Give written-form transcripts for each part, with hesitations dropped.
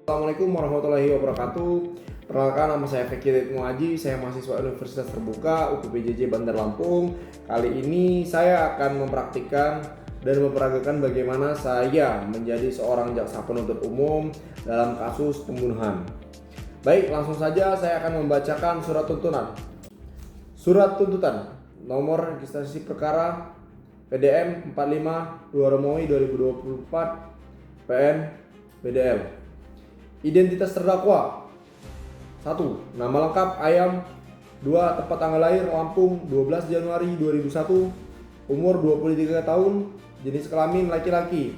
Assalamualaikum warahmatullahi wabarakatuh. Perkenalkan, nama saya Fikri Muaji, saya mahasiswa Universitas Terbuka UPPJJ Bandar Lampung. Kali ini saya akan mempraktikkan dan memperagakan bagaimana saya menjadi seorang jaksa penuntut umum dalam kasus pembunuhan. Baik, langsung saja saya akan membacakan surat tuntutan. Surat tuntutan nomor registrasi perkara PDM 45 2 Romawi 2024 PN BDL. Identitas terdakwa: 1. Nama lengkap Ayam. 2. Tempat tanggal lahir Lampung 12 Januari 2001. Umur 23 tahun. Jenis kelamin laki-laki.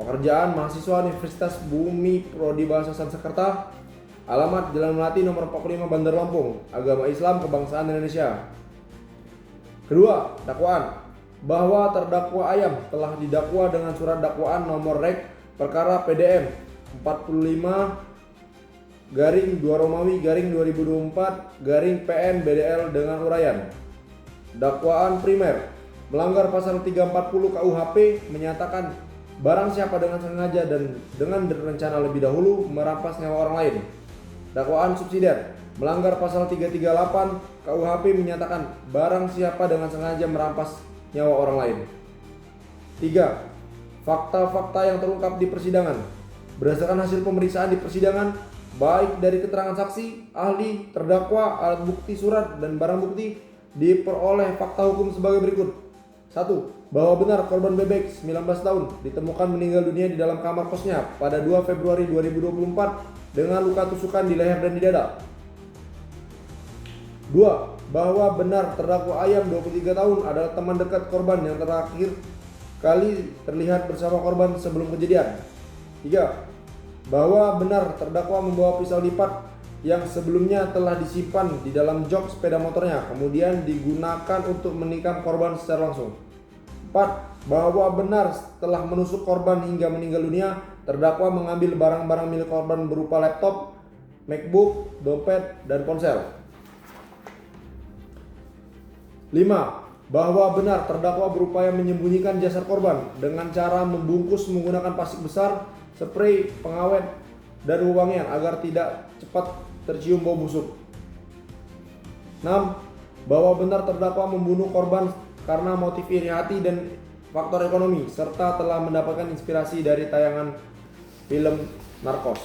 Pekerjaan mahasiswa Universitas Bumi Prodi Bahasa Sanskerta. Alamat Jalan Melati nomor 45 Bandar Lampung. Agama Islam, kebangsaan Indonesia. Kedua, dakwaan: bahwa terdakwa Ayam telah didakwa dengan surat dakwaan nomor rek perkara PDM 45 2 Romawi 2024 PN BDL dengan uraian. Dakwaan primer: melanggar pasal 340 KUHP menyatakan barang siapa dengan sengaja dan dengan berencana lebih dahulu merampas nyawa orang lain. Dakwaan subsidiar: melanggar pasal 338 KUHP menyatakan barang siapa dengan sengaja merampas nyawa orang lain. 3. Fakta-fakta yang terungkap di persidangan: berdasarkan hasil pemeriksaan di persidangan, baik dari keterangan saksi, ahli, terdakwa, alat bukti, surat, dan barang bukti, diperoleh fakta hukum sebagai berikut. 1. Bahwa benar korban bebek 19 tahun ditemukan meninggal dunia di dalam kamar kosnya pada 2 Februari 2024 dengan luka tusukan di leher dan di dada. 2. Bahwa benar terdakwa Ayam 23 tahun adalah teman dekat korban yang terakhir kali terlihat bersama korban sebelum kejadian. 3. Bahwa benar terdakwa membawa pisau lipat yang sebelumnya telah disimpan di dalam jok sepeda motornya kemudian digunakan untuk menikam korban secara langsung. 4. Bahwa benar setelah menusuk korban hingga meninggal dunia, terdakwa mengambil barang-barang milik korban berupa laptop, MacBook, dompet, dan ponsel. 5. Bahwa benar terdakwa berupaya menyembunyikan jasad korban dengan cara membungkus menggunakan plastik besar, spray pengawet, dan wewangian agar tidak cepat tercium bau busuk. 6. Bahwa benar terdakwa membunuh korban karena motif iri hati dan faktor ekonomi, serta telah mendapatkan inspirasi dari tayangan film Narcos.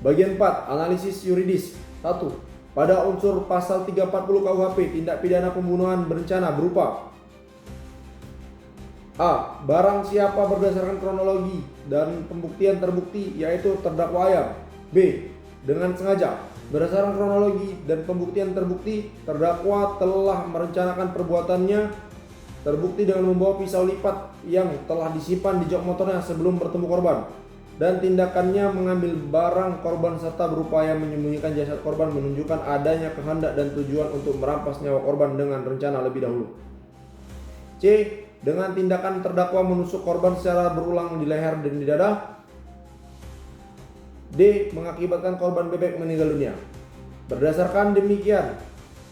Bagian 4. Analisis yuridis. 1. Pada unsur pasal 340 KUHP, tindak pidana pembunuhan berencana berupa: A. Barang siapa berdasarkan kronologi dan pembuktian terbukti, yaitu terdakwa Ayam. B. Dengan sengaja. Berdasarkan kronologi dan pembuktian terbukti, terdakwa telah merencanakan perbuatannya terbukti dengan membawa pisau lipat yang telah disimpan di jok motornya sebelum bertemu korban, dan tindakannya mengambil barang korban serta berupaya menyembunyikan jasad korban menunjukkan adanya kehendak dan tujuan untuk merampas nyawa korban dengan rencana lebih dahulu. C. Dengan tindakan terdakwa menusuk korban secara berulang di leher dan di dada. D. Mengakibatkan korban bebek meninggal dunia. Berdasarkan demikian,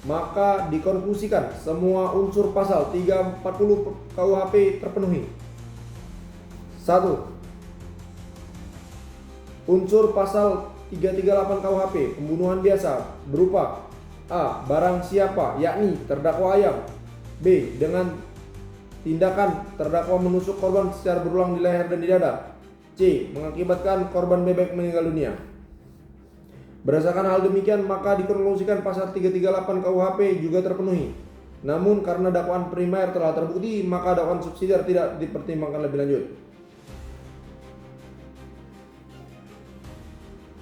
maka dikonklusikan semua unsur pasal 340 KUHP terpenuhi. 1. Unsur pasal 338 KUHP pembunuhan biasa berupa: A. Barang siapa, yakni terdakwa Ayam. B. Dengan tindakan terdakwa menusuk korban secara berulang di leher dan di dada. C. Mengakibatkan korban bebek meninggal dunia. Berdasarkan hal demikian, maka dikonklusikan pasal 338 KUHP juga terpenuhi. Namun karena dakwaan primer telah terbukti, maka dakwaan subsidiar tidak dipertimbangkan lebih lanjut.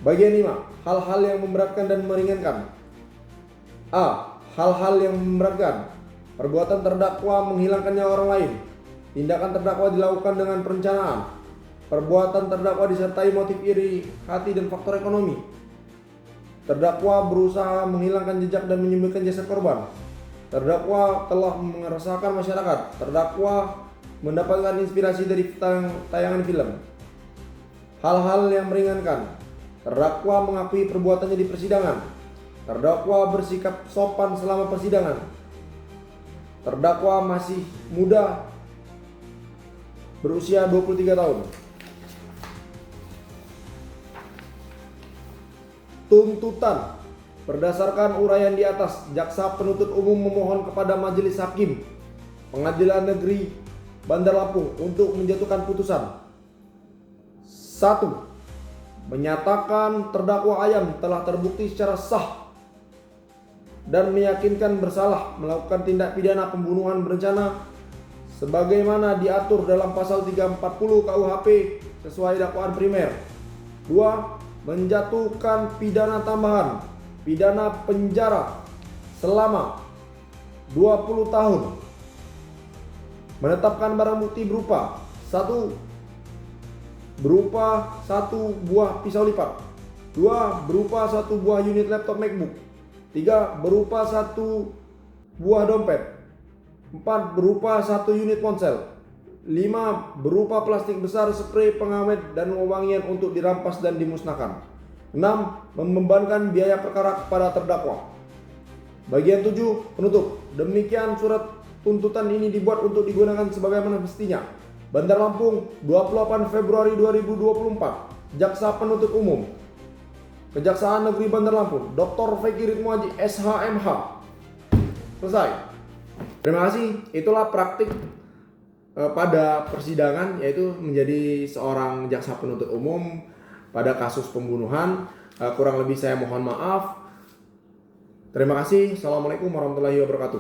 Bagian 5. Hal-hal yang memberatkan dan meringankan. A. Hal-hal yang memberatkan: perbuatan terdakwa menghilangkan nyawa orang lain. Tindakan terdakwa dilakukan dengan perencanaan. Perbuatan terdakwa disertai motif iri hati dan faktor ekonomi. Terdakwa berusaha menghilangkan jejak dan menyembunyikan jasad korban. Terdakwa telah meresahkan masyarakat. Terdakwa mendapatkan inspirasi dari tayangan film. Hal-hal yang meringankan: terdakwa mengakui perbuatannya di persidangan. Terdakwa bersikap sopan selama persidangan. Terdakwa masih muda, berusia 23 tahun. Tuntutan. Berdasarkan uraian di atas, jaksa penuntut umum memohon kepada Majelis Hakim Pengadilan Negeri Bandar Lampung untuk menjatuhkan putusan. 1. Menyatakan terdakwa Ayam telah terbukti secara sah dan meyakinkan bersalah melakukan tindak pidana pembunuhan berencana sebagaimana diatur dalam pasal 340 KUHP sesuai dakwaan primer. 2. Menjatuhkan pidana tambahan, pidana penjara selama 20 tahun. Menetapkan barang bukti berupa 1. Berupa 1 buah pisau lipat. 2. Berupa 1 buah unit laptop MacBook. 3. Berupa 1 buah dompet. 4. Berupa 1 unit ponsel. 5. Berupa plastik besar spray pengawet dan wewangian untuk dirampas dan dimusnahkan. 6. Membebankan biaya perkara kepada terdakwa. Bagian 7. Penutup. Demikian surat tuntutan ini dibuat untuk digunakan sebagaimana mestinya. Bandar Lampung, 28 Februari 2024. Jaksa penuntut umum Kejaksaan Negeri Bandar Lampung, Dr. Feki Ridmo Haji SHMH. Selesai. Terima kasih. Itulah praktik pada persidangan, yaitu menjadi seorang jaksa penuntut umum pada kasus pembunuhan. Kurang lebih saya mohon maaf. Terima kasih. Assalamualaikum warahmatullahi wabarakatuh.